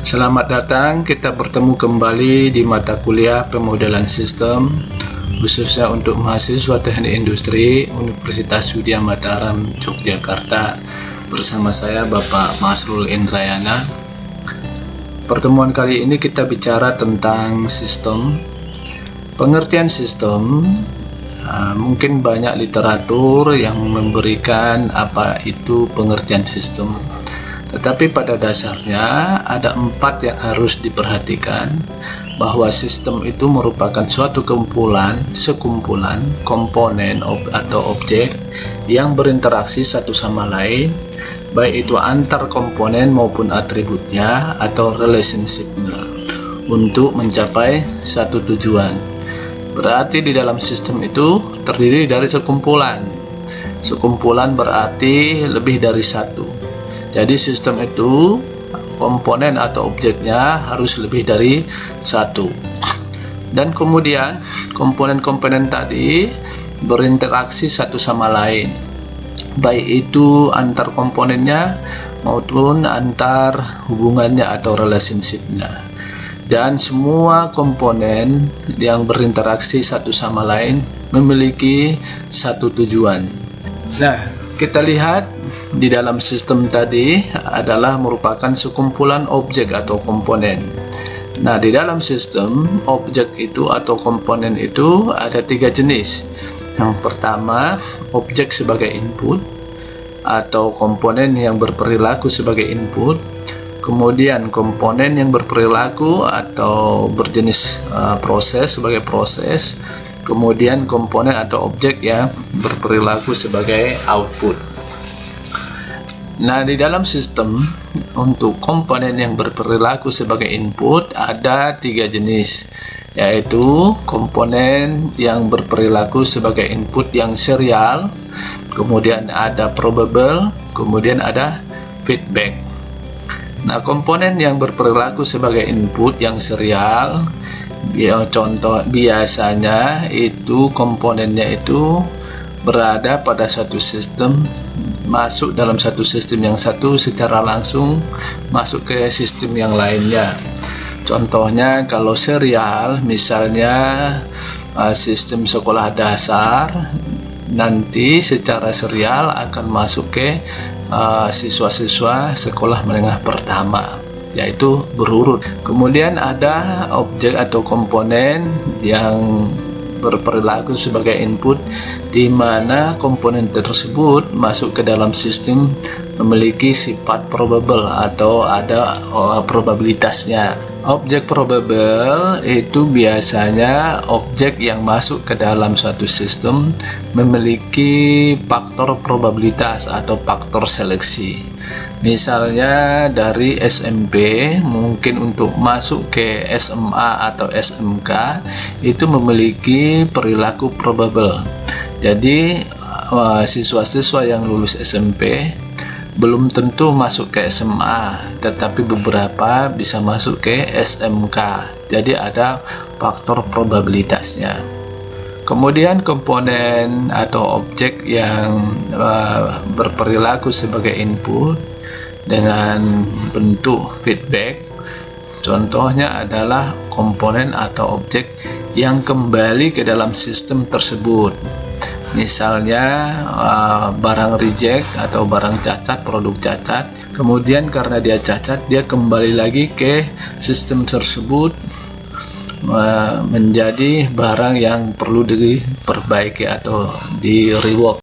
Selamat datang, kita bertemu kembali di mata kuliah pemodelan sistem khususnya untuk mahasiswa teknik industri Universitas Widya Mataram, Yogyakarta, bersama saya Bapak Masrul Indrayana. Pertemuan kali ini kita bicara tentang sistem. Pengertian sistem, mungkin banyak literatur yang memberikan apa itu pengertian sistem. Tetapi pada dasarnya ada 4 yang harus diperhatikan, bahwa sistem itu merupakan suatu sekumpulan komponen atau objek yang berinteraksi satu sama lain, baik itu antar komponen maupun atributnya atau relationship-nya, untuk mencapai satu tujuan. Berarti di dalam sistem itu terdiri dari sekumpulan. Sekumpulan berarti lebih dari satu. Jadi sistem itu komponen atau objeknya harus lebih dari satu. Dan kemudian komponen-komponen tadi berinteraksi satu sama lain, baik itu antar komponennya maupun antar hubungannya atau relationship-nya. Dan semua komponen yang berinteraksi satu sama lain memiliki satu tujuan. Nah, kita lihat di dalam sistem tadi adalah merupakan sekumpulan objek atau komponen. Nah, di dalam sistem objek itu atau komponen itu ada 3 jenis. Yang pertama, objek sebagai input atau komponen yang berperilaku sebagai input. Kemudian komponen yang berperilaku atau berjenis proses sebagai proses. Kemudian komponen atau objek yang berperilaku sebagai output. Nah, di dalam sistem untuk komponen yang berperilaku sebagai input ada 3 jenis, yaitu komponen yang berperilaku sebagai input yang serial, kemudian ada probable, kemudian ada feedback. Nah, komponen yang berperilaku sebagai input yang serial, contoh biasanya itu komponennya itu berada pada satu sistem, masuk dalam satu sistem yang satu secara langsung masuk ke sistem yang lainnya. Contohnya kalau serial, misalnya sistem sekolah dasar nanti secara serial akan masuk ke siswa-siswa sekolah menengah pertama, yaitu berurut. Kemudian ada objek atau komponen yang berperilaku sebagai input, di mana komponen tersebut masuk ke dalam sistem memiliki sifat probable atau ada probabilitasnya. Objek probable itu biasanya objek yang masuk ke dalam suatu sistem memiliki faktor probabilitas atau faktor seleksi. Misalnya dari SMP mungkin untuk masuk ke SMA atau SMK itu memiliki perilaku probable. Jadi siswa-siswa yang lulus SMP belum tentu masuk ke SMA, tetapi beberapa bisa masuk ke SMK. Jadi ada faktor probabilitasnya. Kemudian komponen atau objek yang berperilaku sebagai input dengan bentuk feedback, contohnya adalah komponen atau objek yang kembali ke dalam sistem tersebut. Misalnya barang reject atau barang cacat, produk cacat, kemudian karena dia cacat, dia kembali lagi ke sistem tersebut menjadi barang yang perlu diperbaiki atau di rework.